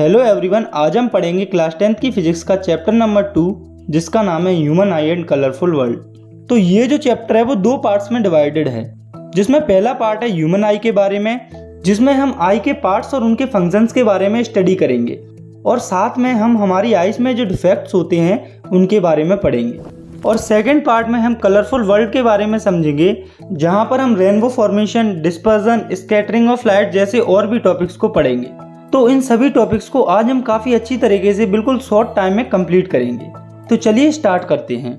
Hello everyone, आज हम पढ़ेंगे क्लास 10th की फिजिक्स का चैप्टर नंबर 2 जिसका नाम है human I and colourful world. तो ये जो चैप्टर है वो दो पार्ट्स में डिवाइडेड है, जिसमें पहला पार्ट है ह्यूमन आई के बारे में, जिसमें हम आई के पार्ट्स और उनके फंक्शंस के बारे में स्टडी करेंगे और साथ में हम हमारी आईज में जो डिफेक्ट्स होते हैं उनके बारे में पढ़ेंगे। और सेकेंड पार्ट में हम कलरफुल वर्ल्ड के बारे में समझेंगे, जहाँ पर हम rainbow formation, dispersion, scattering of light जैसे और भी टॉपिक्स को पढ़ेंगे। तो इन सभी टॉपिक्स को आज हम काफ़ी अच्छी तरीके से बिल्कुल शॉर्ट टाइम में कंप्लीट करेंगे। तो चलिए स्टार्ट करते हैं।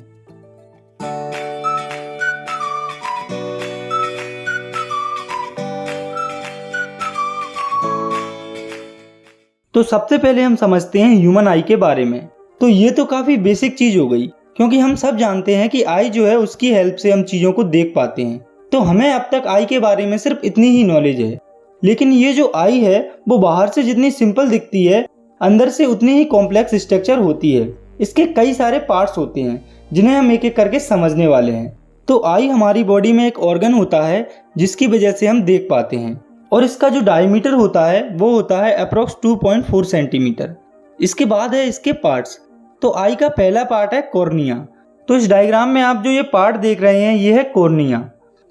तो सबसे पहले हम समझते हैं ह्यूमन आई के बारे में। तो ये तो काफ़ी बेसिक चीज़ हो गई, क्योंकि हम सब जानते हैं कि आई जो है उसकी हेल्प से हम चीज़ों को देख पाते हैं। तो हमें अब तक आई के बारे में सिर्फ इतनी ही नॉलेज है, लेकिन ये जो आई है वो बाहर से जितनी सिंपल दिखती है, अंदर से उतनी ही कॉम्प्लेक्स स्ट्रक्चर होती है। इसके कई सारे पार्ट्स होते हैं जिन्हें हम एक एक करके समझने वाले हैं। तो आई हमारी बॉडी में एक ऑर्गन होता है जिसकी वजह से हम देख पाते हैं, और इसका जो डायमीटर होता है वो होता है अप्रोक्स 2.4 सेंटीमीटर। इसके बाद है इसके पार्ट्स। तो आई का पहला पार्ट है कॉर्निया। तो इस डायग्राम में आप जो ये पार्ट देख रहे हैं ये है कॉर्निया।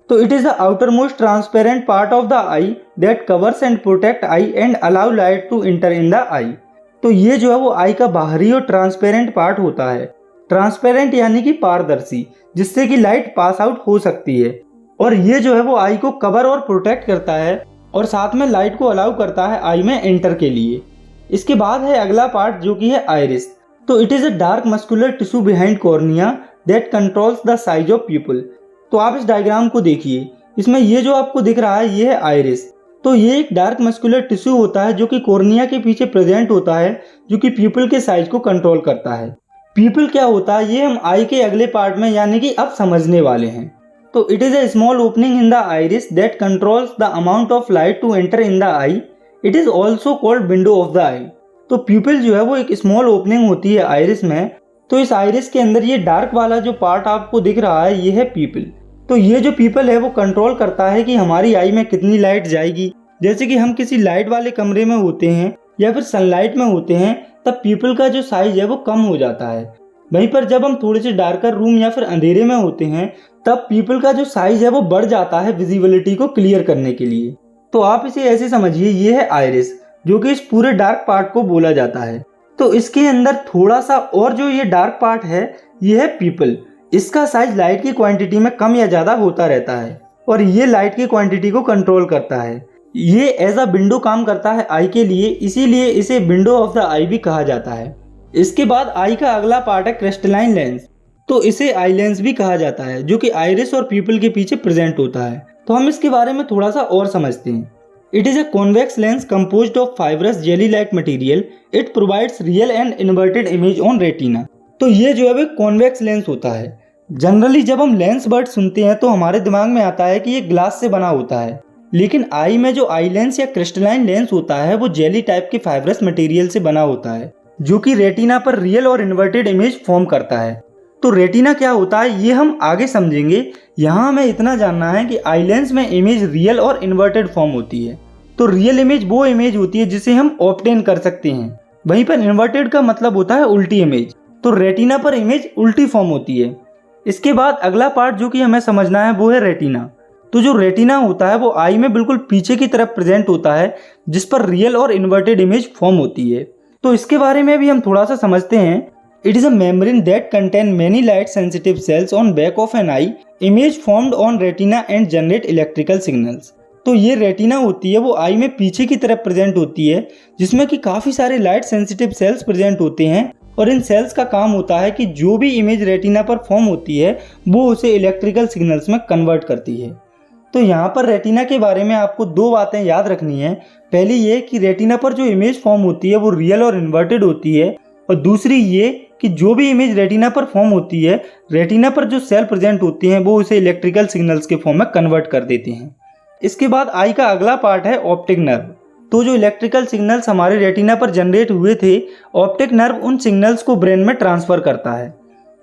तो it is the outermost transparent part of the eye that covers and protect eye and allow light to enter in the eye. तो ये जो है वो आई का बाहरी और ट्रांसपेरेंट पार्ट होता है। ट्रांसपेरेंट यानी कि पारदर्शी, जिससे कि लाइट पास आउट हो सकती है, और ये जो है वो आई को कवर और प्रोटेक्ट करता है और साथ में लाइट को अलाउ करता है आई में एंटर के लिए। इसके बाद है अगला पार्ट जो कि है आइरिस। तो it is a dark muscular tissue behind cornea that controls the size of people. तो आप इस डायग्राम को देखिए, इसमें ये जो आपको दिख रहा है ये है आइरिस। तो ये एक डार्क मस्कुलर टिश्यू होता है जो कि कॉर्निया के पीछे प्रेजेंट होता है, जो कि पीपल के साइज को कंट्रोल करता है। पीपल क्या होता है ये हम आई के अगले पार्ट में यानी कि अब समझने वाले हैं। तो it is a small opening in the iris that controls the amount of light to enter in the eye. It is also called window of the eye. तो पीपल जो है वो एक स्मॉल ओपनिंग होती है आइरिस में। तो इस आइरिस के अंदर ये डार्क वाला जो पार्ट आपको दिख रहा है ये है पीपल। तो ये जो पीपल है वो कंट्रोल करता है कि हमारी आई में कितनी लाइट जाएगी। जैसे कि हम किसी लाइट वाले कमरे में होते हैं या फिर सनलाइट में होते हैं, तब पीपल का जो साइज है वो कम हो जाता है। वहीं पर जब हम थोड़े से डार्कर रूम या फिर अंधेरे में होते हैं, तब पीपल का जो साइज है वो बढ़ जाता है विजिबिलिटी को क्लियर करने के लिए। तो आप इसे ऐसे समझिए, ये है आइरिस जो कि इस पूरे डार्क पार्ट को बोला जाता है। तो इसके अंदर थोड़ा सा और जो ये डार्क पार्ट है ये है पीपल। इसका साइज लाइट की क्वांटिटी में कम या ज़्यादा होता रहता है और ये लाइट की क्वांटिटी को कंट्रोल करता है। ये एज अ विंडो काम करता है आई के लिए, इसीलिए इसे विंडो ऑफ द आई भी कहा जाता है। इसके बाद आई का अगला पार्ट है क्रिस्टलाइन लेंस। तो इसे आई लेंस भी कहा जाता है, जो कि आइरिस और पीपल के पीछे प्रेजेंट होता है। तो हम इसके बारे में थोड़ा सा और समझते हैं। It is a convex lens composed of fibrous jelly like material. It provides real and inverted image on retina. तो ये जो है वो कॉन्वेक्स लेंस होता है। जनरली जब हम लेंस वर्ड सुनते हैं तो हमारे दिमाग में आता है कि ये ग्लास से बना होता है, लेकिन आई में जो आई लेंस या क्रिस्टलाइन लेंस होता है वो जेली टाइप के फाइब्रस मटेरियल से बना होता है, जो कि रेटिना पर रियल और इन्वर्टेड इमेज फॉर्म करता है। तो रेटिना क्या होता है ये हम आगे समझेंगे। यहाँ हमें इतना जानना है कि आई लेंस में इमेज रियल और इन्वर्टेड फॉर्म होती है। तो रियल इमेज वो इमेज होती है जिसे हम ऑब्टेन कर सकते हैं, वहीं पर इन्वर्टेड का मतलब होता है उल्टी इमेज। तो रेटिना पर इमेज उल्टी फॉर्म होती है। इसके बाद अगला पार्ट जो कि हमें समझना है वो है रेटिना। तो जो रेटिना होता है वो आई में बिल्कुल पीछे की तरफ प्रेजेंट होता है, जिस पर रियल और इन्वर्टेड इमेज फॉर्म होती है। तो इसके बारे में भी हम थोड़ा सा समझते हैं। It is a membrane that contain many light sensitive cells on back of an eye. Image formed on retina and generate electrical signals. तो ये रेटिना होती है वो आई में पीछे की तरफ प्रेजेंट होती है, जिसमें कि काफ़ी सारे लाइट सेंसिटिव सेल्स प्रेजेंट होते हैं, और इन सेल्स का काम होता है कि जो भी इमेज रेटिना पर फॉर्म होती है वो उसे इलेक्ट्रिकल सिग्नल्स में कन्वर्ट करती है। तो यहाँ पर रेटिना के बारे में आपको दो बातें याद रखनी है। पहली ये कि रेटिना पर जो इमेज फॉर्म होती है वो रियल और इन्वर्टेड होती है, और दूसरी ये कि जो भी इमेज रेटिना पर फॉर्म होती है, रेटिना पर जो सेल प्रेजेंट होती हैं वो उसे इलेक्ट्रिकल सिग्नल्स के फॉर्म में कन्वर्ट कर देते हैं। इसके बाद आई का अगला पार्ट है ऑप्टिक नर्व। तो जो इलेक्ट्रिकल सिग्नल्स हमारे रेटिना पर जनरेट हुए थे, ऑप्टिक नर्व उन सिग्नल्स को ब्रेन में ट्रांसफ़र करता है।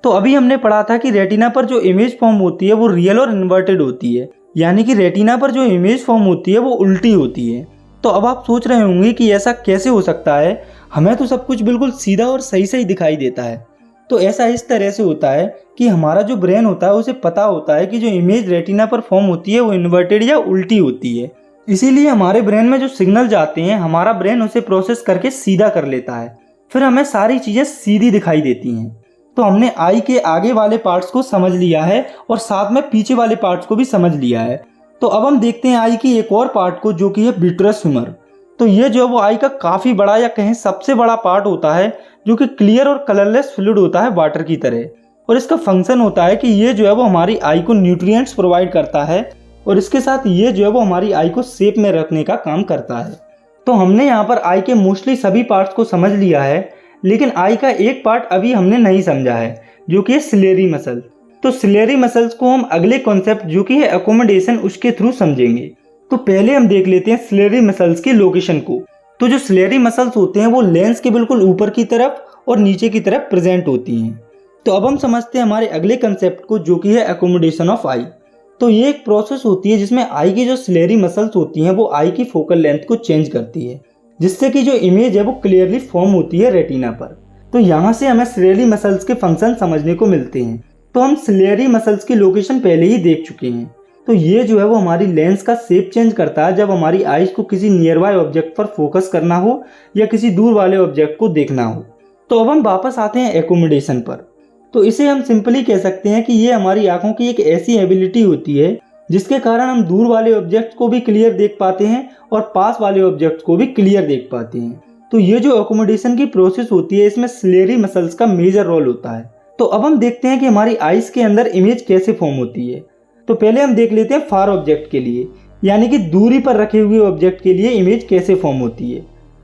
तो अभी हमने पढ़ा था कि रेटिना पर जो इमेज फॉर्म होती है वो रियल और इन्वर्टेड होती है, यानी कि रेटिना पर जो इमेज फॉर्म होती है वो उल्टी होती है। तो अब आप सोच रहे होंगे कि ऐसा कैसे हो सकता है, हमें तो सब कुछ बिल्कुल सीधा और सही सही दिखाई देता है। तो ऐसा इस तरह से होता है कि हमारा जो ब्रेन होता है उसे पता होता है कि जो इमेज रेटिना पर फॉर्म होती है वो इन्वर्टेड या उल्टी होती है। इसीलिए हमारे ब्रेन में जो सिग्नल जाते हैं हमारा ब्रेन उसे प्रोसेस करके सीधा कर लेता है, फिर हमें सारी चीज़ें सीधी दिखाई देती हैं। तो हमने आई के आगे वाले पार्ट्स को समझ लिया है और साथ में पीछे वाले पार्ट्स को भी समझ लिया है। तो अब हम देखते हैं आई की एक और पार्ट को, जो कि है विट्रस ह्यूमर। तो ये जो है वो आई का काफ़ी बड़ा या कहें सबसे बड़ा पार्ट होता है, जो कि क्लियर और कलरलेस फ्लूइड होता है वाटर की तरह। और इसका फंक्शन होता है कि ये जो है वो हमारी आई को न्यूट्रिएंट्स प्रोवाइड करता है और इसके साथ ये जो है वो हमारी आई को शेप में रखने का काम करता है। तो हमने यहाँ पर आई के मोस्टली सभी पार्ट्स को समझ लिया है, लेकिन आई का एक पार्ट अभी हमने नहीं समझा है, जो कि है सिलेरी मसल। तो सिलेरी मसल्स को हम अगले कॉन्सेप्ट जो कि है अकोमोडेशन उसके थ्रू समझेंगे। तो पहले हम देख लेते हैं सिलेरी मसल्स की लोकेशन को। तो जो सिलेरी मसल्स होते हैं वो लेंस के बिल्कुल ऊपर की तरफ और नीचे की तरफ प्रेजेंट होती हैं। तो अब हम समझते हैं हमारे अगले कंसेप्ट को, जो कि है अकोमोडेशन ऑफ आई। तो ये एक प्रोसेस होती है जिसमें आई की जो सिलेरी मसल्स होती हैं वो आई की फोकल लेंथ को चेंज करती है, जिससे कि जो इमेज है वो क्लियरली फॉर्म होती है रेटिना पर। तो यहाँ से हमें सिलेरी मसल्स के फंक्शन समझने को मिलते हैं। तो हम सिलेरी मसल्स की लोकेशन पहले ही देख चुके हैं। तो ये जो है वो हमारी लेंस का शेप चेंज करता है जब हमारी आईज को किसी नियर बाय ऑब्जेक्ट पर फोकस करना हो या किसी दूर वाले ऑब्जेक्ट को देखना हो। तो अब हम वापस आते हैं एकोमोडेशन पर। तो इसे हम सिंपली कह सकते हैं कि ये हमारी आंखों की एक ऐसी एबिलिटी होती है जिसके कारण हम दूर वाले ऑब्जेक्ट को भी क्लियर देख पाते हैं और पास वाले ऑब्जेक्ट को भी क्लियर देख पाते हैं। तो ये जो एकोमोडेशन की प्रोसेस होती है इसमें सिलेरी मसल्स का मेजर रोल होता है। तो अब हम देखते हैं कि हमारी आईज के अंदर इमेज कैसे फॉर्म होती है। तो पहले हम देख लेते हैं फार ऑब्जेक्ट के लिए, यानी कि दूरी पर रखे हुए ऑब्जेक्ट के लिए इमेज कैसे फॉर्म होती है।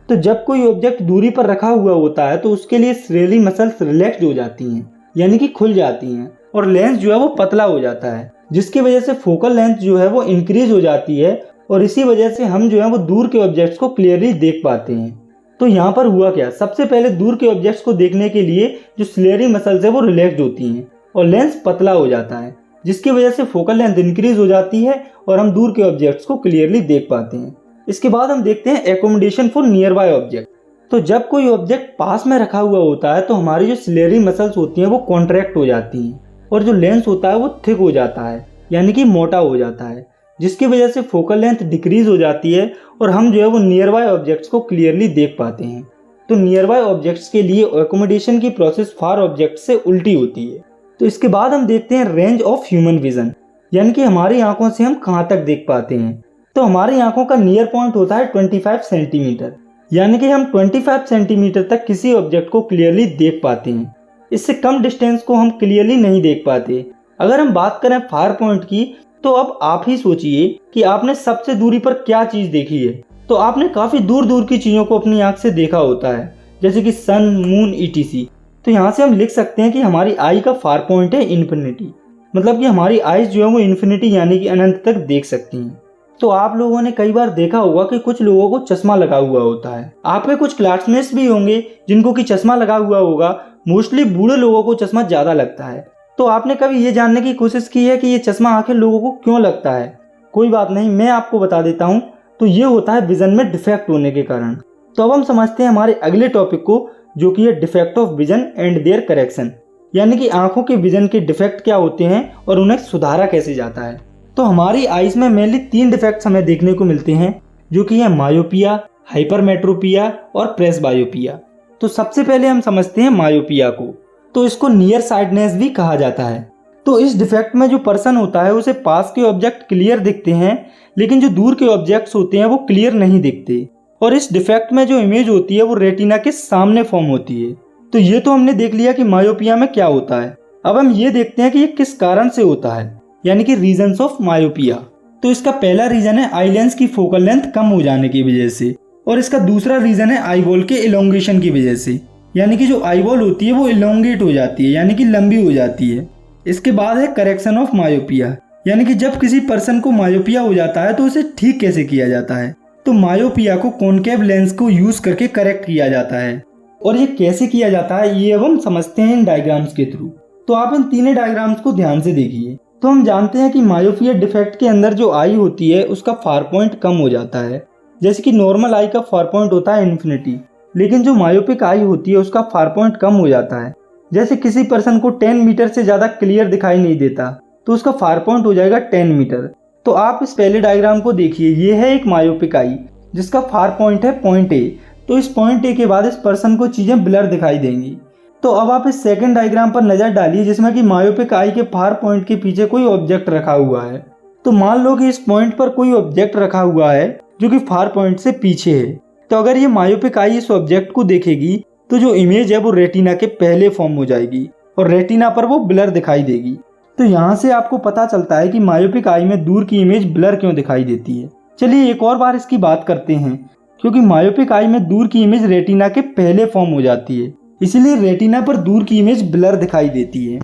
तो जब कोई ऑब्जेक्ट दूरी पर रखा हुआ होता है तो उसके लिए सिलेरी मसल्स रिलैक्स हो जाती हैं, यानी कि खुल जाती हैं, और लेंस जो है वो पतला हो जाता है, जिसकी वजह से फोकल लेंथ जो है वो इंक्रीज हो जाती है और इसी वजह से हम जो है वो दूर के ऑब्जेक्ट्स को क्लियरली देख पाते हैं। तो यहाँ पर हुआ क्या, सबसे पहले दूर के ऑब्जेक्ट्स को देखने के लिए जो सिलेरी मसल्स है वो रिलैक्स्ड होती हैं और लेंस पतला हो जाता है, जिसकी वजह से फोकल लेंथ इंक्रीज हो जाती है और हम दूर के ऑब्जेक्ट्स को क्लियरली देख पाते हैं। इसके बाद हम देखते हैं accommodation for near by object. तो जब कोई ऑब्जेक्ट पास में रखा हुआ होता है तो हमारी जो सिलेरी मसल्स होती हैं वो कॉन्ट्रैक्ट हो जाती हैं और जो लेंस होता है वो थिक हो जाता है, यानी कि मोटा हो जाता है, जिसकी वजह से फोकल लेंथ डिक्रीज हो जाती है और हम जो है वो नियर बाय ऑब्जेक्ट्स को क्लियरली देख पाते हैं। तो नियर बाय ऑब्जेक्ट्स के लिए एकोमोडेशन की प्रोसेस फार ऑब्जेक्ट से उल्टी होती है। तो इसके बाद हम देखते हैं रेंज ऑफ ह्यूमन विजन, यानी कि हमारी आंखों से हम कहाँ तक देख पाते हैं। तो हमारी आंखों का नियर पॉइंट होता है 25 सेंटीमीटर, यानी कि हम 25 सेंटीमीटर तक किसी ऑब्जेक्ट को क्लियरली देख पाते हैं। इससे कम डिस्टेंस को हम क्लियरली नहीं देख पाते। अगर हम बात करें फार पॉइंट की, तो अब आप ही सोचिए कि आपने सबसे दूरी पर क्या चीज़ देखी है। तो आपने काफ़ी दूर दूर की चीज़ों को अपनी आंख से देखा होता है, जैसे कि सन, मून, ईटीसी। तो यहाँ से हम लिख सकते हैं कि हमारी आई का फार पॉइंट है इन्फिनिटी, मतलब कि हमारी आईज जो है वो इन्फिनिटी यानी कि अनंत तक देख सकती हैं। तो आप लोगों ने कई बार देखा होगा कि कुछ लोगों को चश्मा लगा हुआ होता है। आपके कुछ क्लासमेट्स भी होंगे जिनको कि चश्मा लगा हुआ होगा। मोस्टली बूढ़े लोगों को चश्मा ज़्यादा लगता है। तो आपने कभी ये जानने की कोशिश की है कि ये चश्मा आखिर लोगों को क्यों लगता है? कोई बात नहीं, मैं आपको बता देता हूँ। तो ये होता है विजन में डिफेक्ट होने के कारण। तो अब हम समझते हैं हमारे अगले टॉपिक को, जो कि है defect of vision and there correction, यानी कि आंखों के विजन के डिफेक्ट क्या होते हैं और उन्हें सुधारा कैसे जाता है। तो हमारी आईज में मेनली 3 डिफेक्ट्स हमें देखने को मिलते हैं, जो कि है मायोपिया, हाइपरमेट्रोपिया और प्रेसबायोपिया। तो सबसे पहले हम समझते हैं मायोपिया को। तो इसको नियर साइडनेस भी कहा जाता है। तो इस डिफेक्ट में जो पर्सन होता है उसे पास के ऑब्जेक्ट क्लियर दिखते हैं, लेकिन जो दूर के ऑब्जेक्ट्स होते हैं वो क्लियर नहीं दिखते। और इस डिफेक्ट में जो इमेज होती है वो रेटिना के सामने फॉर्म होती है। तो ये तो हमने देख लिया कि मायोपिया में क्या होता है। अब हम ये देखते हैं कि ये किस कारण से होता है, यानी कि रीजंस ऑफ मायोपिया। तो इसका पहला रीजन है आई लेंस की फोकल लेंथ कम हो जाने की वजह से, और इसका दूसरा रीजन है आई बॉल के इलोंगेशन की वजह से, यानी कि जो आई बॉल होती है वो इलोंगेट हो जाती है, यानी कि लंबी हो जाती है। इसके बाद है करेक्शन ऑफ मायोपिया, यानी कि जब किसी पर्सन को मायोपिया हो जाता है तो उसे ठीक कैसे किया जाता है। तो मायोपिया को कॉनकेव लेंस को यूज करके करेक्ट किया जाता है। और ये कैसे किया जाता है ये अब हम समझते हैं इन डायग्राम्स के थ्रू। तो आप इन तीनों डायग्राम्स को ध्यान से देखिए। तो हम जानते हैं कि मायोपिया डिफेक्ट के अंदर जो आई होती है उसका फार पॉइंट कम हो जाता है, जैसे कि नॉर्मल आई का फार पॉइंट होता है इन्फिनिटी, लेकिन जो मायोपिक आई होती है उसका फार पॉइंट कम हो जाता है। जैसे किसी पर्सन को 10 मीटर से ज़्यादा क्लियर दिखाई नहीं देता तो उसका फार पॉइंट हो जाएगा 10 मीटर। तो आप इस पहले डायग्राम को देखिए, ये है एक मायोपिक आई जिसका फार पॉइंट है पॉइंट ए। तो इस पॉइंट ए के बाद इस पर्सन को चीज़ें ब्लर दिखाई देंगी। तो अब आप इस सेकंड डायग्राम पर नज़र डालिए जिसमें कि मायोपिक आई के फार पॉइंट के पीछे कोई ऑब्जेक्ट रखा हुआ है। तो मान लो कि इस पॉइंट पर कोई ऑब्जेक्ट रखा हुआ है जो कि फार पॉइंट से पीछे है। तो अगर ये मायोपिक आई इस ऑब्जेक्ट को देखेगी तो जो इमेज है वो रेटिना के पहले फॉर्म हो जाएगी और रेटिना पर वो ब्लर दिखाई देगी। तो यहाँ से आपको पता चलता है कि मायोपिक आई में दूर की इमेज ब्लर क्यों दिखाई देती है। चलिए एक और बार इसकी बात करते हैं। क्योंकि मायोपिक आई में दूर की इमेज रेटिना के पहले फॉर्म हो जाती है, इसीलिए रेटिना पर दूर की इमेज ब्लर दिखाई देती है।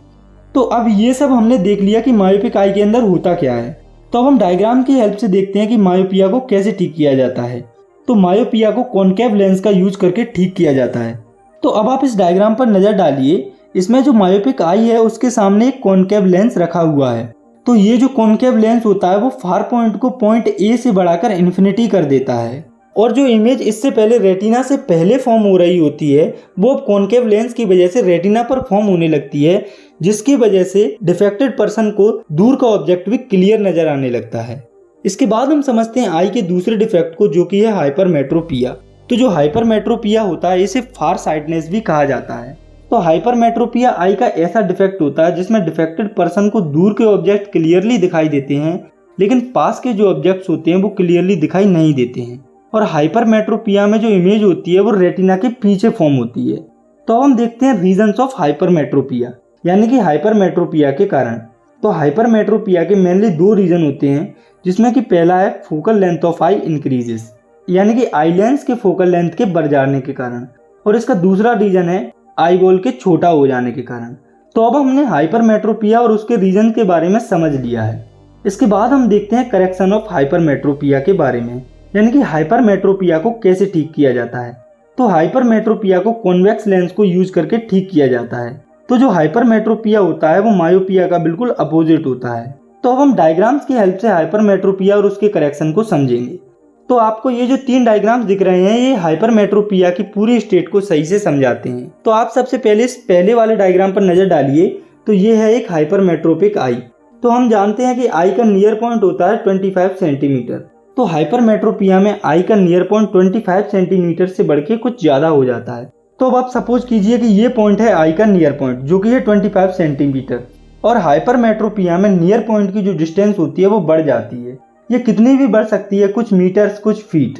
तो अब ये सब हमने देख लिया कि मायोपिक आई के अंदर होता क्या है। तो अब हम डायग्राम की हेल्प से देखते हैं कि मायोपिया को कैसे ठीक किया जाता है। तो मायोपिया को कॉनकेव लेंस का यूज करके ठीक किया जाता है। तो अब आप इस डायग्राम पर नज़र डालिए, इसमें जो मायोपिक आई है उसके सामने एक कॉनकेव लेंस रखा हुआ है। तो ये जो कॉनकेव लेंस होता है वो फार पॉइंट को पॉइंट ए से बढ़ाकर इन्फिनिटी कर देता है, और जो इमेज इससे पहले रेटिना से पहले फॉर्म हो रही होती है वो अब कॉनकेव लेंस की वजह से रेटिना पर फॉर्म होने लगती है, जिसकी वजह से डिफेक्टेड पर्सन को दूर का ऑब्जेक्ट भी क्लियर नजर आने लगता है। इसके बाद हम समझते हैं आई के दूसरे डिफेक्ट को, जो कि है हाइपरमेट्रोपिया। तो जो हाइपरमेट्रोपिया होता है इसे फार साइटनेस भी कहा जाता है। तो हाइपरमेट्रोपिया आई का ऐसा डिफेक्ट होता है जिसमें डिफेक्टेड पर्सन को दूर के ऑब्जेक्ट क्लियरली दिखाई देते हैं, लेकिन पास के जो ऑब्जेक्ट्स होते हैं वो क्लियरली दिखाई नहीं देते हैं। और हाइपरमेट्रोपिया में जो इमेज होती है वो रेटिना के पीछे फॉर्म होती है। तो अब हम देखते हैं रीजंस ऑफ हाइपरमेट्रोपिया, यानी कि हाइपरमेट्रोपिया के कारण। तो हाइपरमेट्रोपिया के मेनली दो रीजन होते हैं, जिसमें कि पहला है focal length of I increases, यानी कि आई लेंस के फोकल लेंथ के बढ़ जाने के कारण, और इसका दूसरा रीजन है आई बॉल के छोटा हो जाने के कारण। तो अब हमने हाइपरमेट्रोपिया और उसके रीजन के बारे में समझ लिया है। इसके बाद हम देखते हैं करेक्शन ऑफ हाइपरमेट्रोपिया के बारे में, यानी कि हाइपरमेट्रोपिया को कैसे ठीक किया जाता है। तो हाइपरमेट्रोपिया को कॉन्वेक्स लेंस को यूज करके ठीक किया जाता है। तो जो हाइपरमेट्रोपिया होता है वो मायोपिया का बिल्कुल अपोजिट होता है। तो अब हम डायग्राम्स की हेल्प से हाइपरमेट्रोपिया और उसके करेक्शन को समझेंगे। तो आपको ये जो 3 डायग्राम्स दिख रहे हैं ये हाइपरमेट्रोपिया की पूरी स्टेट को सही से समझाते हैं। तो आप सबसे पहले इस पहले वाले डायग्राम पर नजर डालिए। तो ये है एक हाइपरमेट्रोपिक आई। तो हम जानते हैं कि आई का नियर पॉइंट होता है 25 सेंटीमीटर। तो हाइपरमेट्रोपिया में आई का नियर पॉइंट 25 सेंटीमीटर से बढ़ के कुछ ज़्यादा हो जाता है। तो अब आप सपोज कीजिए कि ये पॉइंट है आई का नियर पॉइंट, जो कि है 25 सेंटीमीटर, और हाइपरमेट्रोपिया में नियर पॉइंट की जो डिस्टेंस होती है वो बढ़ जाती है। ये कितनी भी बढ़ सकती है, कुछ मीटर्स, कुछ फीट।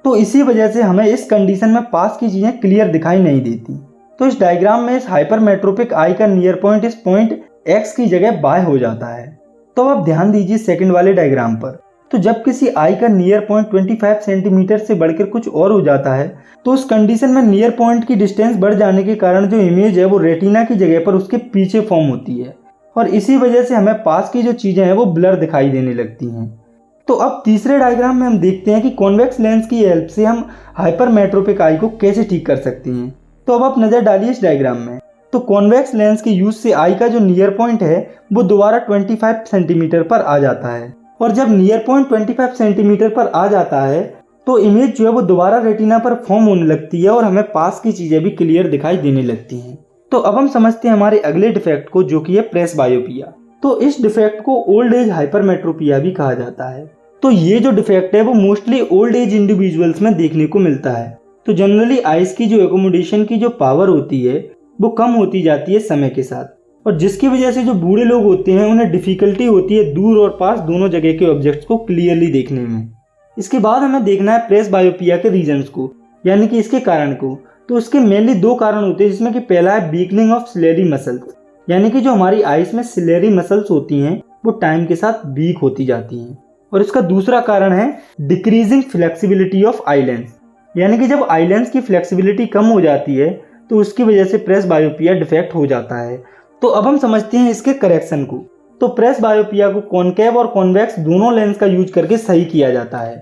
तो इसी वजह से हमें इस कंडीशन में पास की चीज़ें क्लियर दिखाई नहीं देती। तो इस डायग्राम में इस हाइपरमेट्रोपिक आई का नियर पॉइंट इस पॉइंट एक्स की जगह बाय हो जाता है। तो अब ध्यान दीजिए सेकंड वाले डायग्राम पर। तो जब किसी आई का नियर पॉइंट 25 सेंटीमीटर से बढ़कर कुछ और हो जाता है तो उस कंडीशन में नियर पॉइंट की डिस्टेंस बढ़ जाने के कारण जो इमेज है वो रेटिना की जगह पर उसके पीछे फॉर्म होती है, और इसी वजह से हमें पास की जो चीज़ें हैं वो ब्लर दिखाई देने लगती हैं। तो अब तीसरे डायग्राम में हम देखते हैं कि कॉन्वेक्स लेंस की हेल्प से हम हाइपरमेट्रोपिक आई को कैसे ठीक कर सकते हैं। तो अब आप नज़र डालिए इस डायग्राम में। तो कॉन्वेक्स लेंस के यूज से आई का जो नियर पॉइंट है वो दोबारा 25 सेंटीमीटर पर आ जाता है, और जब नियर पॉइंट 25 सेंटीमीटर पर आ जाता है तो इमेज जो है वो दोबारा रेटिना पर फॉर्म होने लगती है और हमें पास की चीज़ें भी क्लियर दिखाई देने लगती हैं। तो अब हम समझते हैं हमारे अगले डिफेक्ट को, जो कि है प्रेसबायोपिया। तो इस डिफेक्ट को ओल्ड एज हाइपरमेट्रोपिया भी कहा जाता है। तो ये जो डिफेक्ट है वो मोस्टली ओल्ड एज इंडिविजुअल्स में देखने को मिलता है। तो जनरली आइज की जो एकोमोडेशन की जो पावर होती है वो कम होती जाती है समय के साथ, और जिसकी वजह से जो बूढ़े लोग होते हैं उन्हें डिफिकल्टी होती है दूर और पास दोनों जगह के ऑब्जेक्ट्स को क्लियरली देखने में। इसके बाद हमें देखना है प्रेसबायोपिया के रीजंस को, यानी कि इसके कारण को। तो इसके मेनली 2 कारण होते हैं, जिसमें कि पहला है वीकनिंग ऑफ सिलेरी मसल्स, यानी कि जो हमारी आइज में सिलेरी मसल्स होती हैं वो टाइम के साथ वीक होती जाती हैं। और इसका दूसरा कारण है decreasing flexibility of eye lens, यानी कि जब आई लेंस की फ्लेक्सिबिलिटी कम हो जाती है तो उसकी वजह से प्रेसबायोपिया डिफेक्ट हो जाता है। तो अब हम समझते हैं इसके करेक्शन को। तो प्रेसबायोपिया को कॉनकेव और कॉन्वेक्स दोनों लेंस का यूज करके सही किया जाता है।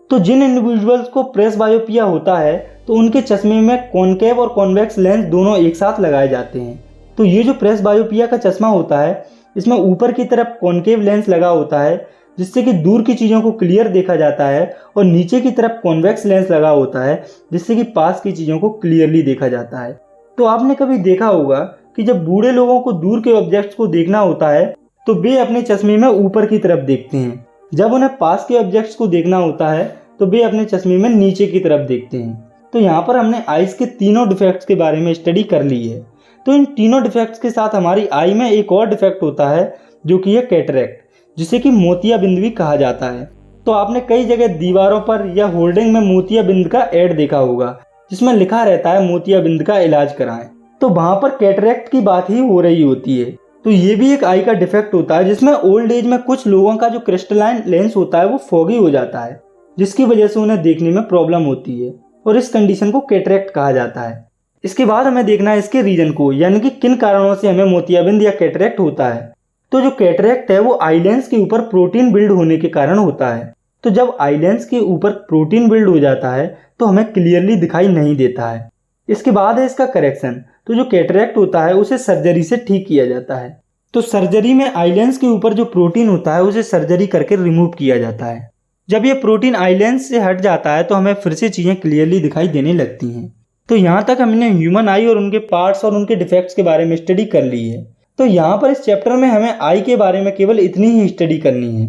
तो जिन इंडिविजुअल्स को प्रेसबायोपिया होता है तो उनके चश्मे में कॉनकेव और कॉन्वेक्स लेंस दोनों एक साथ लगाए जाते हैं। तो ये जो प्रेसबायोपिया का चश्मा होता है इसमें ऊपर की तरफ कॉनकेव लेंस लगा होता है, जिससे कि दूर की चीज़ों को क्लियर देखा जाता है, और नीचे की तरफ कॉन्वेक्स लेंस लगा होता है जिससे कि पास की चीज़ों को क्लियरली देखा जाता है। तो आपने कभी देखा होगा कि जब बूढ़े लोगों को दूर के ऑब्जेक्ट्स को देखना होता है तो वे अपने चश्मे में ऊपर की तरफ देखते हैं, जब उन्हें पास के ऑब्जेक्ट्स को देखना होता है तो वे अपने चश्मे में नीचे की तरफ देखते हैं। तो यहाँ पर हमने आइज के तीनों डिफेक्ट्स के बारे में स्टडी कर ली है। तो इन तीनों डिफेक्ट्स के साथ हमारी आई में एक और डिफेक्ट होता है जो कि है कैटरेक्ट, जिसे कि मोतियाबिंद भी कहा जाता है। तो आपने कई जगह दीवारों पर या होर्डिंग में मोतियाबिंद का ऐड देखा होगा जिसमें लिखा रहता है मोतियाबिंद का इलाज कराएं। तो वहाँ पर कैटरेक्ट की बात ही हो रही होती है। तो ये भी एक आई का डिफेक्ट होता है जिसमें ओल्ड एज में कुछ लोगों का जो क्रिस्टलाइन लेंस होता है वो फॉगी हो जाता है, जिसकी वजह से उन्हें देखने में प्रॉब्लम होती है, और इस कंडीशन को कैटरेक्ट कहा जाता है। इसके बाद हमें देखना है इसके रीजन को, यानी कि किन कारणों से हमें मोतियाबिंद या कैटरेक्ट होता है। तो जो कैटरेक्ट है वो आई लेंस के ऊपर प्रोटीन बिल्ड होने के कारण होता है। तो जब आई लेंस के ऊपर प्रोटीन बिल्ड हो जाता है तो हमें क्लियरली दिखाई नहीं देता है। इसके बाद है इसका करेक्शन। तो जो कैटरेक्ट होता है उसे सर्जरी से ठीक किया जाता है। तो सर्जरी में आई लेंस के ऊपर जो प्रोटीन होता है उसे सर्जरी करके रिमूव किया जाता है। जब ये प्रोटीन आई लेंस से हट जाता है तो हमें फिर से चीज़ें क्लियरली दिखाई देने लगती हैं। तो यहाँ तक हमने ह्यूमन आई और उनके पार्ट्स और उनके डिफेक्ट्स के बारे में स्टडी कर ली है। तो यहाँ पर इस चैप्टर में हमें आई के बारे में केवल इतनी ही स्टडी करनी है।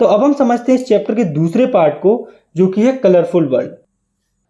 तो अब हम समझते हैं इस चैप्टर के दूसरे पार्ट को, जो कि है कलरफुल वर्ल्ड।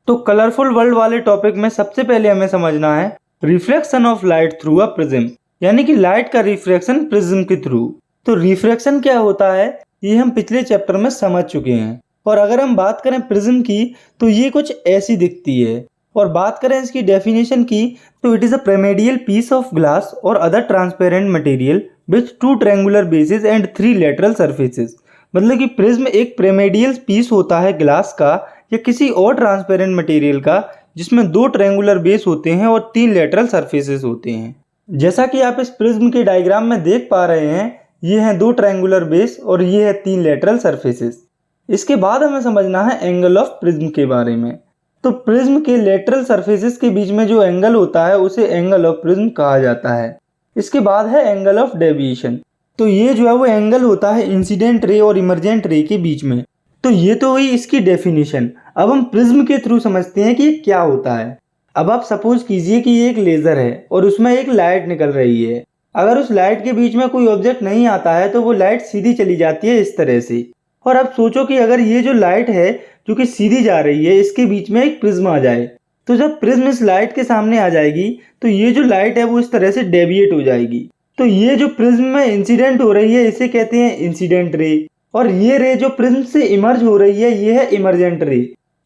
तो कलरफुल वर्ल्ड वाले टॉपिक में सबसे पहले हमें समझना है reflection of light through a prism, यानी कि लाइट का रिफ्रैक्शन प्रिज्म के थ्रू। तो रिफ्रैक्शन क्या होता है ये हम पिछले चैप्टर में समझ चुके हैं। और अगर हम बात करें प्रिज्म की तो ये कुछ ऐसी दिखती है। और बात करें इसकी डेफिनेशन की तो it is a premedial piece of glass और other transparent material with 2 triangular bases and 3 lateral surfaces. मतलब कि प्रिज्म एक प्रेमेडियल पीस होता है ग्लास का या किसी और ट्रांसपेरेंट मटेरियल का जिसमें 2 ट्रायंगुलर बेस होते हैं और 3 लेटरल सरफेसेस होते हैं। जैसा कि आप इस प्रिज्म के डायग्राम में देख पा रहे हैं, ये हैं 2 ट्रायंगुलर बेस और ये है 3 लेटरल सरफेसेस। इसके बाद हमें समझना है एंगल ऑफ प्रिज्म के बारे में। तो प्रिज्म के लेटरल सरफेसेस के बीच में जो एंगल होता है उसे एंगल ऑफ प्रिज्म कहा जाता है। इसके बाद है एंगल ऑफ डेविएशन। तो ये जो है वो एंगल होता है इंसिडेंट रे और इमर्जेंट रे के बीच में। तो ये तो हुई इसकी डेफिनेशन। अब हम प्रिज्म के थ्रू समझते हैं कि ये क्या होता है। अब आप सपोज कीजिए कि ये एक लेज़र है और उसमें एक लाइट निकल रही है। अगर उस लाइट के बीच में कोई ऑब्जेक्ट नहीं आता है तो वो लाइट सीधी चली जाती है इस तरह से। और अब सोचो कि अगर ये जो लाइट है जो कि सीधी जा रही है, इसके बीच में एक प्रिज्म आ जाए, तो जब प्रिज्म इस लाइट के सामने आ जाएगी तो ये जो लाइट है वो इस तरह से डेविएट हो जाएगी। तो ये जो प्रिज्म में इंसिडेंट हो रही है इसे कहते हैं इंसिडेंट रे, और ये रे जो प्रिज्म से इमर्ज हो रही है ये है इमर्जेंट रे।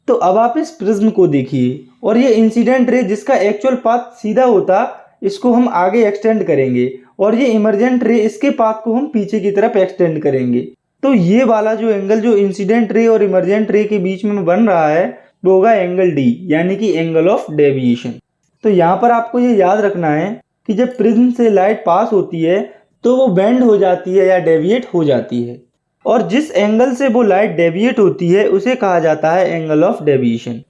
तो अब आप इस प्रिज्म को देखिए, और ये इंसिडेंट रे जिसका एक्चुअल पाथ सीधा होता इसको हम आगे एक्सटेंड करेंगे, और ये इमर्जेंट रे इसके पाथ को हम पीछे की तरफ एक्सटेंड करेंगे। तो ये वाला जो एंगल जो इंसिडेंट रे और इमर्जेंट रे के बीच में बन रहा है वो होगा एंगल डी, यानी कि एंगल ऑफ डेविएशन। तो यहाँ पर आपको ये याद रखना है कि जब प्रिज्म से लाइट पास होती है तो वो बेंड हो जाती है या डेविएट हो जाती है, और जिस एंगल से वो लाइट डेविएट होती है उसे कहा जाता है एंगल ऑफ डेविएशन।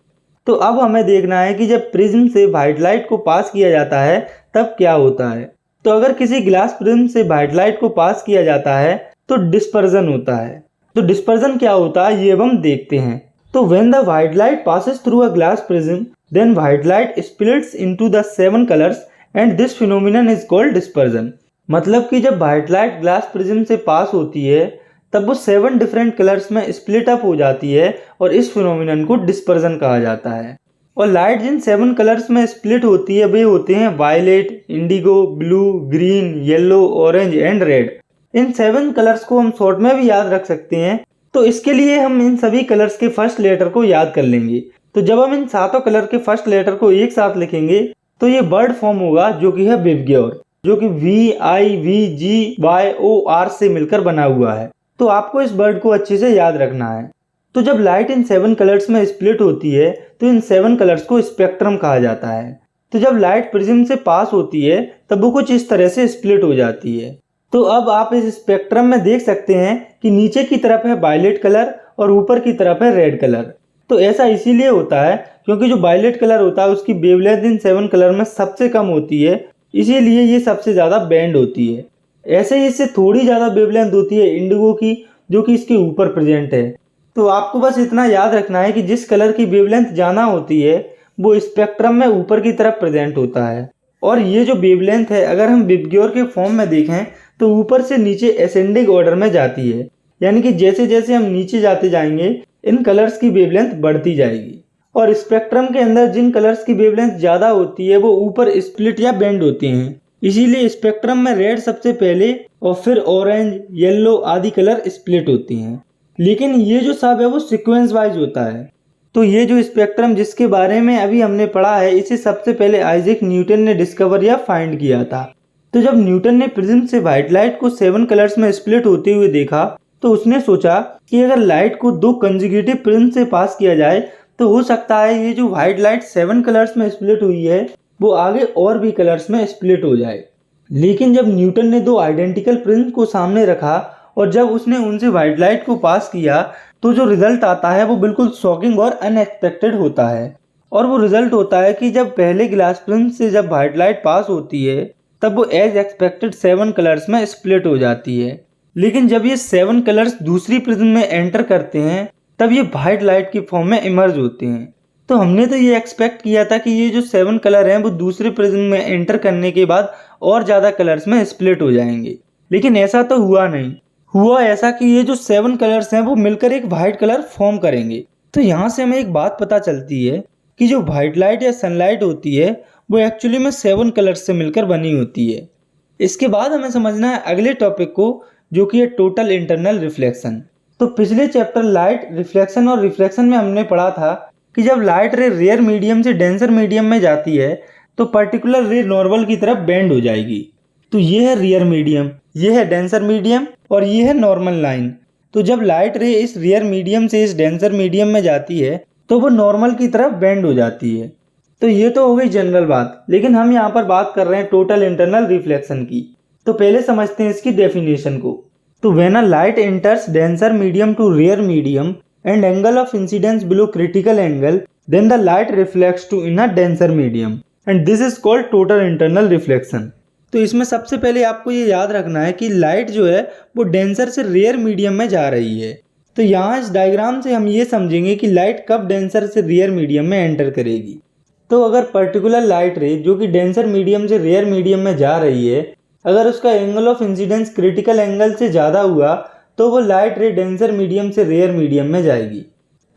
तो अब हमें देखना है कि जब प्रिज्म से वाइट लाइट को पास किया जाता है तब क्या होता है। तो अगर किसी ग्लास प्रिज्म से वाइट लाइट को पास किया जाता है तो डिस्पर्जन होता है। तो डिस्पर्जन क्या होता है ये अब हम देखते हैं। तो when the white light passes through a glass prism then white light splits into the 7 colours and this phenomenon is called dispersion. मतलब कि जब व्हाइट लाइट ग्लास प्रिज्म से पास होती है तब वो 7 डिफरेंट कलर्स में स्प्लिट अप हो जाती है, और इस फिनोमिनन को डिस्पर्जन कहा जाता है। और लाइट जिन 7 कलर्स में स्प्लिट होती है वे होते हैं violet, indigo, blue, green, yellow, orange and red. इन 7 कलर्स को हम शॉर्ट में भी याद रख सकते हैं। तो इसके लिए हम इन सभी कलर्स के फर्स्ट लेटर को याद कर लेंगे। तो जब हम इन 7 कलर के फर्स्ट लेटर को एक साथ लिखेंगे तो ये वर्ड फॉर्म होगा जो कि है विबग्योर, जो कि VIVGYOR से मिलकर बना हुआ है। तो आपको इस वर्ड को अच्छे से याद रखना है। तो जब लाइट इन 7 कलर्स में स्प्लिट होती है तो इन 7 कलर्स को स्पेक्ट्रम कहा जाता है। तो जब लाइट प्रिज्म से पास होती है तब वो कुछ इस तरह से स्प्लिट हो जाती है। तो अब आप इस स्पेक्ट्रम में देख सकते हैं कि नीचे की तरफ है वायलेट कलर और ऊपर की तरफ है रेड कलर। तो ऐसा इसीलिए होता है क्योंकि जो वायलेट कलर होता है उसकी वेवलेंथ इन 7 कलर में सबसे कम होती है, इसीलिए ये सबसे ज़्यादा बैंड होती है। ऐसे ही इससे थोड़ी ज़्यादा वेवलेंथ होती है इंडिगो की, जो कि इसके ऊपर प्रेजेंट है। तो आपको बस इतना याद रखना है कि जिस कलर की वेवलेंथ ज़्यादा होती है वो स्पेक्ट्रम में ऊपर की तरफ प्रेजेंट होता है। और ये जो वेवलेंथ है अगर हम विबग्योर के फॉर्म में देखें तो ऊपर से नीचे असेंडिंग ऑर्डर में जाती है, यानी कि जैसे जैसे हम नीचे जाते जाएंगे इन कलर्स की वेवलेंथ बढ़ती जाएगी। और स्पेक्ट्रम के अंदर जिन कलर्स की वेवलेंथ ज़्यादा होती है वो ऊपर स्प्लिट या बेंड होते हैं। इसीलिए स्पेक्ट्रम में रेड सबसे पहले और फिर ऑरेंज, येलो आदि कलर स्प्लिट होती हैं। लेकिन ये जो सब है वो सीक्वेंस वाइज होता है। तो ये जो स्पेक्ट्रम जिसके बारे में अभी हमने पढ़ा है इसे सबसे पहले आइजैक न्यूटन ने डिस्कवर या फाइंड किया था। तो जब न्यूटन ने प्रिज्म से व्हाइट लाइट को 7 कलर्स में स्प्लिट होते हुए देखा तो उसने सोचा कि अगर लाइट को 2 कंसेक्यूटिव प्रिज्म से पास किया जाए तो हो सकता है ये जो व्हाइट लाइट 7 कलर्स में स्प्लिट हुई है वो आगे और भी कलर्स में स्प्लिट हो जाए। लेकिन जब न्यूटन ने 2 आइडेंटिकल प्रिज्म को सामने रखा और जब उसने उनसे व्हाइट लाइट को पास किया तो जो रिजल्ट आता है वो बिल्कुल शॉकिंग और अनएक्सपेक्टेड होता है। और वो रिजल्ट होता है कि जब पहले ग्लास प्रिज्म से जब व्हाइट लाइट पास होती है तब वो एज एक्सपेक्टेड 7 कलर्स में स्प्लिट हो जाती है। लेकिन जब ये 7 कलर्स दूसरी प्रिज्म में एंटर करते हैं तब ये व्हाइट लाइट की फॉर्म में इमर्ज होते हैं। तो हमने तो ये एक्सपेक्ट किया था कि ये जो 7 कलर हैं वो दूसरे प्रिज्म में एंटर करने के बाद और ज़्यादा कलर्स में स्प्लिट हो जाएंगे, लेकिन ऐसा तो हुआ नहीं। हुआ ऐसा कि ये जो 7 कलर्स हैं वो मिलकर एक वाइट कलर फॉर्म करेंगे। तो यहाँ से हमें एक बात पता चलती है कि जो वाइट लाइट या सनलाइट होती है वो एक्चुअली में 7 कलर्स से मिलकर बनी होती है। इसके बाद हमें समझना है अगले टॉपिक को, जो कि है टोटल इंटरनल रिफ्लेक्शन। तो पिछले चैप्टर लाइट रिफ्लेक्शन और रिफ्लेक्शन में हमने पढ़ा था कि जब लाइट रे रेयर मीडियम से डेंसर मीडियम में जाती है तो पर्टिकुलर रे नॉर्मल की तरफ बेंड हो जाएगी। तो ये है रेयर मीडियम, ये है डेंसर मीडियम और ये है नॉर्मल लाइन। तो जब लाइट रे इस रेयर मीडियम से इस डेंसर मीडियम में जाती है तो वो नॉर्मल की तरफ बेंड हो जाती है। तो ये तो हो गई जनरल बात, लेकिन हम यहाँ पर बात कर रहे हैं टोटल इंटरनल रिफ्लेक्शन की। तो पहले समझते हैं इसकी डेफिनेशन को। तो when a light enters denser medium to rarer medium and angle of incidence below critical angle then the light reflects to in a denser medium and this is called total internal reflection. तो इसमें सबसे पहले आपको ये याद रखना है कि लाइट जो है वो डेंसर से रेयर मीडियम में जा रही है। तो यहाँ इस डायग्राम से हम ये समझेंगे कि लाइट कब डेंसर से रेयर मीडियम में एंटर करेगी। तो अगर पर्टिकुलर लाइट रे जो कि डेंसर मीडियम से रेयर मीडियम में जा रही है, अगर उसका angle of incidence critical angle से ज़्यादा हुआ तो वो लाइट रे डेंसर मीडियम से रेयर मीडियम में जाएगी।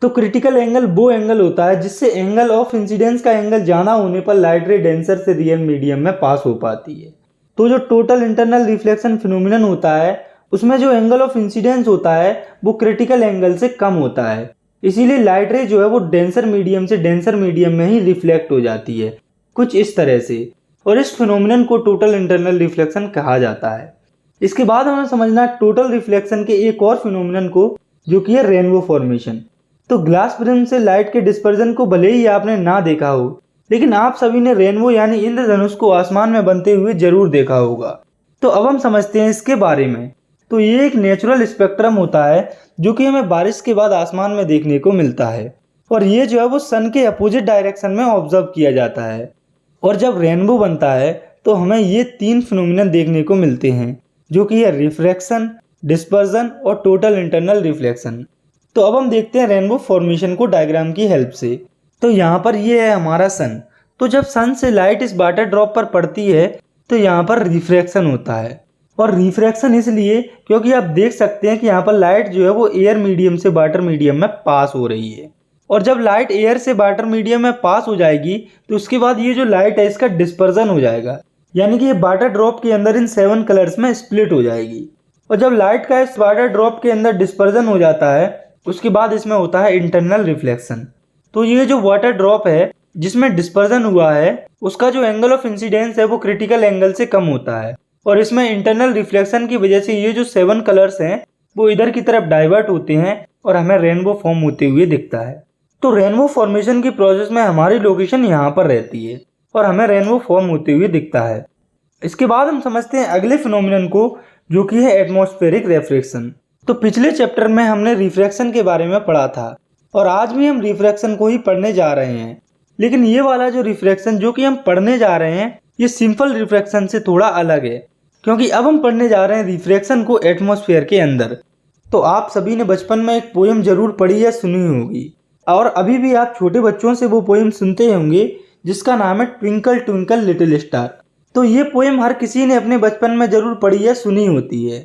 तो क्रिटिकल एंगल वो एंगल होता है जिससे एंगल ऑफ इंसिडेंस का एंगल ज़्यादा होने पर लाइट रे डेंसर से रेयर मीडियम में पास हो पाती है। तो जो टोटल इंटरनल रिफ्लेक्शन फिनोमिनन होता है उसमें जो एंगल ऑफ इंसिडेंस होता है वो क्रिटिकल एंगल से कम होता है, इसीलिए लाइट रे जो है वो डेंसर मीडियम से डेंसर मीडियम में ही रिफ्लेक्ट हो जाती है, कुछ इस तरह से। और इस फिनोमिनन को टोटल इंटरनल रिफ्लेक्शन कहा जाता है। इसके बाद हमें समझना है टोटल रिफ्लेक्शन के एक और फिनोमिनन को, जो कि है रेनबो फॉर्मेशन। तो ग्लास प्रिज्म से लाइट के डिस्पर्जन को भले ही आपने ना देखा हो, लेकिन आप सभी ने रेनबो यानी इंद्रधनुष को आसमान में बनते हुए जरूर देखा होगा। तो अब हम समझते हैं इसके बारे में। तो ये एक नेचुरल स्पेक्ट्रम होता है जो कि हमें बारिश के बाद आसमान में देखने को मिलता है, और ये जो है वो सन के अपोजिट डायरेक्शन में ऑब्जर्व किया जाता है। और जब रेनबो बनता है तो हमें ये 3 फिनोमिनन देखने को मिलते हैं, जो कि है रिफ्रैक्शन, डिस्पर्जन और टोटल इंटरनल रिफ्लेक्शन। तो अब हम देखते हैं रेनबो फॉर्मेशन को डायग्राम की हेल्प से। तो यहाँ पर ये है हमारा सन। तो जब सन से लाइट इस वाटर ड्रॉप पर पड़ती है तो यहाँ पर रिफ्रैक्शन होता है। और रिफ्रैक्शन इसलिए क्योंकि आप देख सकते हैं कि यहाँ पर लाइट जो है वो एयर मीडियम से वाटर मीडियम में पास हो रही है। और जब लाइट एयर से वाटर मीडियम में पास हो जाएगी तो उसके बाद ये जो लाइट है इसका डिस्पर्जन हो जाएगा, यानी कि ये वाटर ड्रॉप के अंदर इन 7 कलर्स में स्प्लिट हो जाएगी। और जब लाइट का इस वाटर ड्रॉप के अंदर डिस्पर्जन हो जाता है उसके बाद इसमें होता है इंटरनल रिफ्लेक्शन। तो ये जो वाटर ड्रॉप है जिसमें डिस्पर्जन हुआ है उसका जो एंगल ऑफ इंसिडेंस है वो क्रिटिकल एंगल से कम होता है, और इसमें इंटरनल रिफ्लेक्शन की वजह से ये जो 7 कलर्स हैं वो इधर की तरफ डाइवर्ट होते हैं और हमें रेनबो फॉर्म होते हुए दिखता है। तो रेनबो फॉर्मेशन की प्रोसेस में हमारी लोकेशन यहाँ पर रहती है और हमें रेनबो फॉर्म होते हुए दिखता है। इसके बाद हम समझते हैं अगले फिनोमिनन को, जो कि है एटमॉस्फेरिक रिफ्रैक्शन। तो पिछले चैप्टर में हमने रिफ्रैक्शन के बारे में पढ़ा था और आज भी हम रिफ्रैक्शन को ही पढ़ने जा रहे हैं। लेकिन ये वाला जो रिफ्रैक्शन जो कि हम पढ़ने जा रहे हैं ये सिंपल रिफ्रैक्शन से थोड़ा अलग है, क्योंकि अब हम पढ़ने जा रहे हैं रिफ्रैक्शन को एटमॉस्फेयर के अंदर। तो आप सभी ने बचपन में एक पोएम जरूर पढ़ी या सुनी होगी और अभी भी आप छोटे बच्चों से वो पोएम सुनते होंगे जिसका नाम है ट्विंकल ट्विंकल लिटिल स्टार। तो ये पोएम हर किसी ने अपने बचपन में जरूर पढ़ी या सुनी होती है।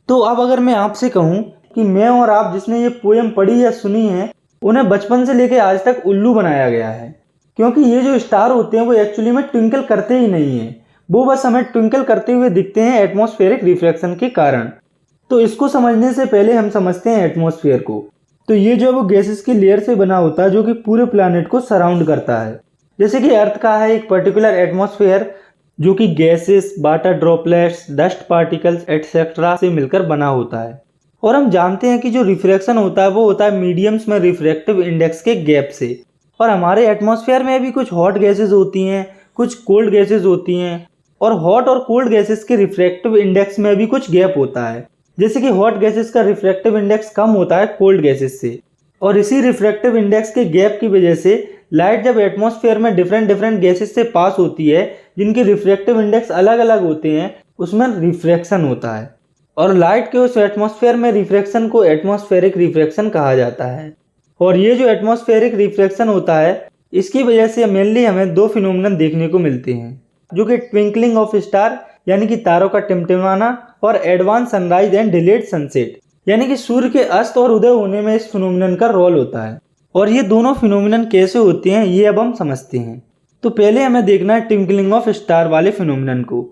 तो अब अगर मैं आपसे कहूँ कि मैं और आप जिसने ये पोएम पढ़ी या सुनी है उन्हें बचपन से लेकर आज तक उल्लू बनाया गया है, क्योंकि ये जो स्टार होते हैं वो एक्चुअली में ट्विंकल करते ही नहीं हैं, वो बस हमें ट्विंकल करते हुए दिखते हैं एटमॉस्फेरिक रिफ्लेक्शन के कारण। तो इसको समझने से पहले हम समझते हैं एटमॉस्फेयर को। तो ये जो वो गैसेस की लेयर से बना होता है जो कि पूरे प्लैनेट को सराउंड करता है। जैसे कि अर्थ का है एक पर्टिकुलर एटमॉस्फेयर जो कि gases, water droplets, dust particles etcetera से मिलकर बना होता है। और हम जानते हैं कि जो रिफ्रैक्शन होता है वो होता है मीडियम्स में रिफ्रैक्टिव इंडेक्स के गैप से। और हमारे एटमॉस्फेयर में भी कुछ हॉट गैसेस होती हैं, कुछ कोल्ड गैसेस होती हैं, और हॉट और कोल्ड गैसेस के रिफ्रैक्टिव इंडेक्स में भी कुछ गैप होता है। जैसे कि हॉट गैसेस का रिफ्रैक्टिव इंडेक्स कम होता है कोल्ड गैसेस से, और इसी रिफ्रैक्टिव इंडेक्स के गैप की वजह से लाइट जब एटमॉस्फेयर में डिफरेंट गैसेस से पास होती है जिनके रिफ्रैक्टिव इंडेक्स अलग अलग होते हैं उसमें रिफ्रैक्शन होता है। और लाइट के उस एटमॉस्फेयर में रिफ्रैक्शन को एटमॉस्फेरिक रिफ्रैक्शन कहा जाता है। और ये जो एटमॉस्फेरिक रिफ्रैक्शन होता है इसकी वजह से मेनली हमें दो फिनोमेनन देखने को मिलते हैं, जो कि ट्विंकलिंग ऑफ स्टार यानी कि तारों का टिमटिमाना और advance sunrise and delayed sunset यानी कि सूर्य के अस्त और उदय होने में इस फिनोमेनन का रोल होता है। और ये दोनों फिनोमेनन कैसे होते हैं ये अब हम समझते हैं। तो पहले हमें देखना है ट्विंकलिंग ऑफ स्टार वाले फिनोमेनन को।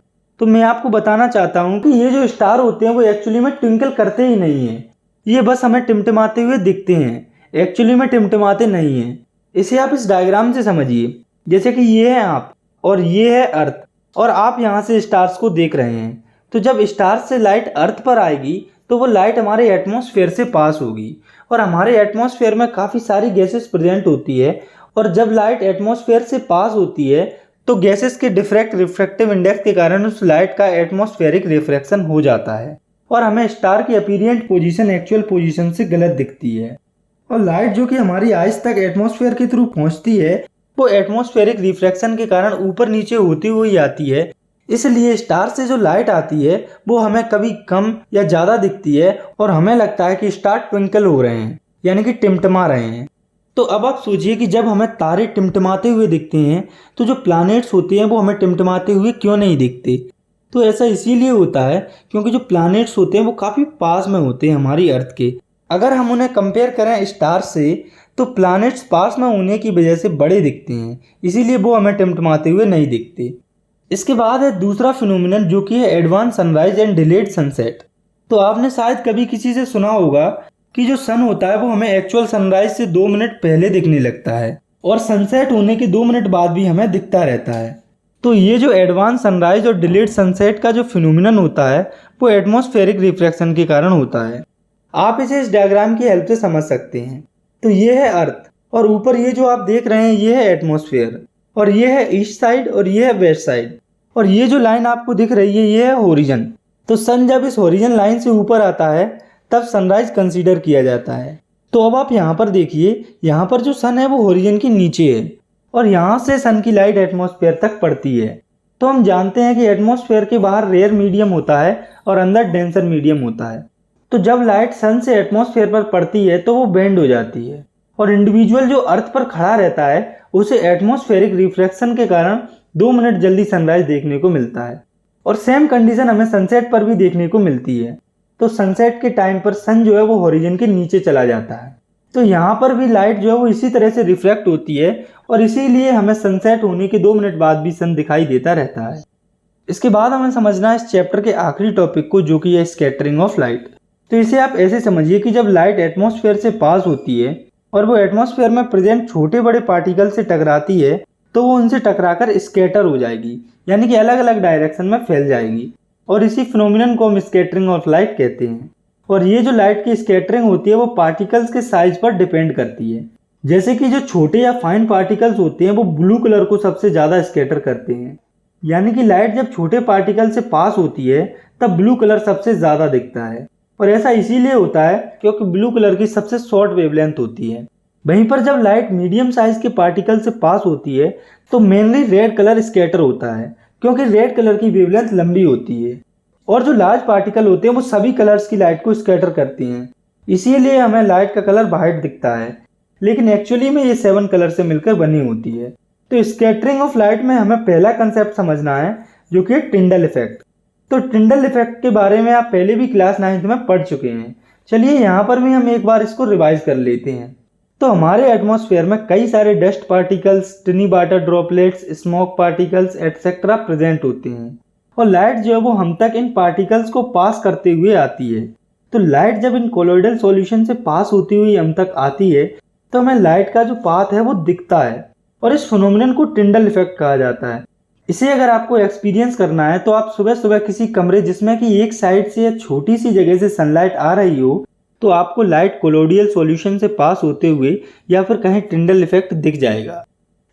तो मैं आपको बताना चाहता हूँ कि ये जो स्टार होते हैं वो एक्चुअली में ट्विंकल करते ही नहीं है, ये बस हमें टिमटिमाते हुए दिखते हैं, एक्चुअली में टिमटिमाते नहीं हैं। इसे आप इस डायग्राम से समझिए, जैसे कि ये है आप और ये है अर्थ, और आप यहाँ से स्टार्स को देख रहे हैं। तो जब स्टार से लाइट अर्थ पर आएगी तो वो लाइट हमारे एटमॉस्फेयर से पास होगी, और हमारे एटमॉस्फेयर में काफ़ी सारी गैसेस प्रेजेंट होती है। और जब लाइट एटमॉस्फेयर से पास होती है तो गैसेस के डिफ्रैक्ट रिफ्रैक्टिव इंडेक्स के कारण उस लाइट का एटमॉस्फेरिक रिफ्रैक्शन हो जाता है, और हमें स्टार की अपीरियंट पोजीशन एक्चुअल पोजीशन से गलत दिखती है। और लाइट जो कि हमारी आइज तक एटमॉस्फेयर के थ्रू पहुंचती है वो एटमॉस्फेरिक रिफ्रैक्शन के कारण ऊपर नीचे होती हुई आती है। इसलिए स्टार से जो लाइट आती है वो हमें कभी कम या ज़्यादा दिखती है और हमें लगता है कि स्टार ट्विंकल हो रहे हैं यानी कि टिमटिमा रहे हैं। तो अब आप सोचिए कि जब हमें तारे टिमटिमाते हुए दिखते हैं तो जो प्लैनेट्स होते हैं वो हमें टिमटिमाते हुए क्यों नहीं दिखते? तो ऐसा इसीलिए होता है क्योंकि जो प्लैनेट्स होते हैं वो काफ़ी पास में होते हैं हमारी अर्थ के। अगर हम उन्हें कंपेयर करें स्टार से तो प्लैनेट्स पास में होने की वजह से बड़े दिखते हैं, इसीलिए वो हमें टिमटिमाते हुए नहीं दिखते। इसके बाद है दूसरा फिनोमिनन जो कि है advance sunrise and delayed sunset. तो आपने शायद कभी किसी से सुना होगा कि जो सन होता है वो हमें एक्चुअल सनराइज से 2 मिनट पहले दिखने लगता है और सनसेट होने के 2 मिनट बाद भी हमें दिखता रहता है। तो ये जो एडवांस सनराइज और डिलेड सनसेट का जो फिनोमिनन होता है वो एटमॉस्फेरिक रिफ्रैक्शन के कारण होता है। आप इसे इस डायग्राम की हेल्प से समझ सकते हैं। तो ये है अर्थ और ऊपर ये जो आप देख रहे हैं ये है एटमॉस्फेयर, और ये है ईस्ट साइड और ये है वेस्ट साइड, और ये जो लाइन आपको दिख रही है ये है होरिजन। तो सन जब इस होरिजन लाइन से ऊपर आता है तब सनराइज कंसीडर किया जाता है। तो अब आप यहाँ पर देखिए, यहाँ पर जो सन है वो होरिजन के नीचे है और यहाँ से सन की लाइट एटमॉस्फेयर तक पड़ती है। तो हम जानते हैं कि एटमॉस्फेयर के बाहर रेयर मीडियम होता है और अंदर डेंसर मीडियम होता है। तो जब लाइट सन से एटमॉस्फेयर पर पड़ती है तो वो बेंड हो जाती है और इंडिविजुअल जो अर्थ पर खड़ा रहता है उसे एटमॉस्फेरिक रिफ्लेक्शन के कारण 2 मिनट जल्दी सनराइज देखने को मिलता है। और सेम कंडीशन हमें सनसेट पर भी देखने को मिलती है। तो सनसेट के टाइम पर सन जो है वो होरिजन के नीचे चला जाता है। तो यहाँ पर भी लाइट जो है वो इसी तरह से रिफ्लेक्ट होती है और इसीलिए हमें सनसेट होने के 2 मिनट बाद भी सन दिखाई देता रहता है। इसके बाद हमें समझना है इस चैप्टर के आखिरी टॉपिक को जो कि है स्कैटरिंग ऑफ लाइट। तो इसे आप ऐसे समझिए कि जब लाइट एटमॉस्फेयर से पास होती है और वो एटमॉस्फेयर में प्रेजेंट छोटे बड़े पार्टिकल से टकराती है तो वो उनसे टकराकर स्कैटर हो जाएगी, यानी कि अलग अलग डायरेक्शन में फैल जाएगी, और इसी फिनोमिनन को हम स्कैटरिंग ऑफ लाइट कहते हैं। और ये जो लाइट की स्कैटरिंग होती है वो पार्टिकल्स के साइज पर डिपेंड करती है। जैसे कि जो छोटे या फाइन पार्टिकल्स होते हैं वो ब्लू कलर को सबसे ज़्यादा स्कैटर करते हैं, यानी कि लाइट जब छोटे पार्टिकल से पास होती है तब ब्लू कलर सबसे ज़्यादा दिखता है। और ऐसा इसीलिए होता है क्योंकि ब्लू कलर की सबसे शॉर्ट वेवलेंथ होती है। वहीं पर जब लाइट मीडियम साइज के पार्टिकल से पास होती है तो मेनली रेड कलर स्कैटर होता है क्योंकि रेड कलर की वेवलेंथ लंबी होती है। और जो लार्ज पार्टिकल होते हैं वो सभी कलर्स की लाइट को स्कैटर करती हैं, इसीलिए हमें लाइट का कलर वाइट दिखता है, लेकिन एक्चुअली में ये 7 कलर से मिलकर बनी होती है। तो स्कैटरिंग ऑफ लाइट में हमें पहला कंसेप्ट समझना है, जो कि टिंडल इफेक्ट। तो टिंडल इफेक्ट के बारे में आप पहले भी क्लास 9th में पढ़ चुके हैं। चलिए यहाँ पर भी हम एक बार इसको रिवाइज कर लेते हैं। तो हमारे एटमॉस्फेयर में कई सारे dust particles, टिनी water droplets, smoke particles etcetera present होते हैं, और लाइट जो है वो हम तक इन पार्टिकल्स को पास करते हुए आती है। तो लाइट जब इन कोलॉइडल सॉल्यूशन से पास होती हुई हम तक आती है तो हमें लाइट का जो पाथ है वो दिखता है, और इस फिनोमिनन को टिंडल इफेक्ट कहा जाता है। इसे अगर आपको एक्सपीरियंस करना है तो आप सुबह सुबह किसी कमरे जिसमें कि एक साइड से या छोटी सी जगह से सनलाइट आ रही हो, तो आपको लाइट कोलोडियल सॉल्यूशन से पास होते हुए या फिर कहीं टिंडल इफेक्ट दिख जाएगा।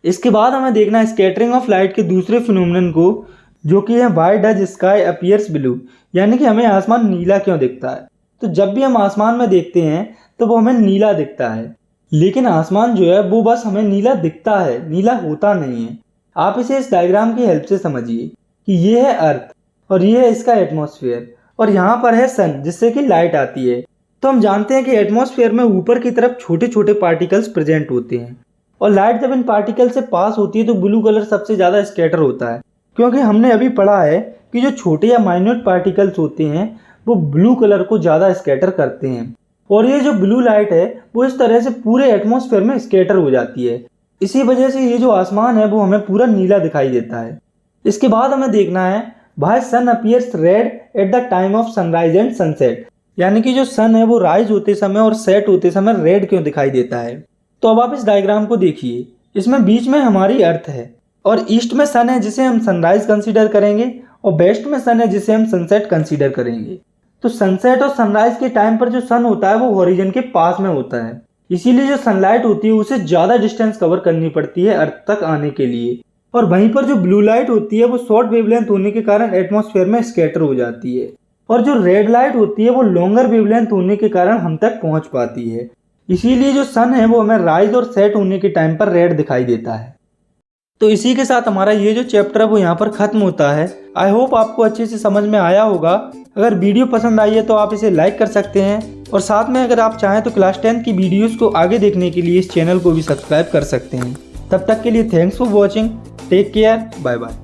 इसके बाद हमें देखना है स्कैटरिंग ऑफ लाइट के दूसरे फिनोमिनन को, जो कि है why does sky appears blue, यानी कि हमें आसमान नीला क्यों दिखता है। तो जब भी हम आसमान में देखते हैं तो वो हमें नीला दिखता है, लेकिन आसमान जो है वो बस हमें नीला दिखता है, नीला होता नहीं है। आप इसे इस डायग्राम की हेल्प से समझिए कि ये है अर्थ और ये है इसका एटमॉस्फेयर, और यहाँ पर है सन जिससे कि लाइट आती है। तो हम जानते हैं कि एटमॉस्फेयर में ऊपर की तरफ छोटे छोटे पार्टिकल्स प्रेजेंट होते हैं, और लाइट जब इन पार्टिकल से पास होती है तो ब्लू कलर सबसे ज़्यादा स्कैटर होता है, क्योंकि हमने अभी पढ़ा है कि जो छोटे या माइन्यूट पार्टिकल्स होते हैं वो ब्लू कलर को ज़्यादा स्कैटर करते हैं, और ये जो ब्लू लाइट है वो इस तरह से पूरे एटमॉस्फेयर में स्कैटर हो जाती है। इसी वजह से ये जो आसमान है वो हमें पूरा नीला दिखाई देता है। इसके बाद हमें देखना है why sun appears red at the time of sunrise and sunset, यानी कि जो सन है वो राइज होते समय और सेट होते समय रेड क्यों दिखाई देता है। तो अब आप इस डायग्राम को देखिए, इसमें बीच में हमारी अर्थ है, और ईस्ट में सन है जिसे हम सनराइज कंसीडर करेंगे, और वेस्ट में सन है जिसे हम सनसेट कंसीडर करेंगे। तो सनसेट और सनराइज के टाइम पर जो सन होता है वो हॉरिजन के पास में होता है, इसीलिए जो सनलाइट होती है उसे ज़्यादा डिस्टेंस कवर करनी पड़ती है अर्थ तक आने के लिए, और वहीं पर जो ब्लू लाइट होती है वो शॉर्ट वेवलेंथ होने के कारण एटमॉस्फेयर में स्कैटर हो जाती है, और जो रेड लाइट होती है वो लॉन्गर वेवलेंथ होने के कारण हम तक पहुंच पाती है। इसीलिए जो सन है वो हमें राइज और सेट होने के टाइम पर रेड दिखाई देता है। तो इसी के साथ हमारा ये जो चैप्टर है वो यहाँ पर ख़त्म होता है। आई होप आपको अच्छे से समझ में आया होगा। अगर वीडियो पसंद आई है तो आप इसे लाइक कर सकते हैं, और साथ में अगर आप चाहें तो क्लास 10 की वीडियोस को आगे देखने के लिए इस चैनल को भी सब्सक्राइब कर सकते हैं। तब तक के लिए thanks for watching, take care, bye bye.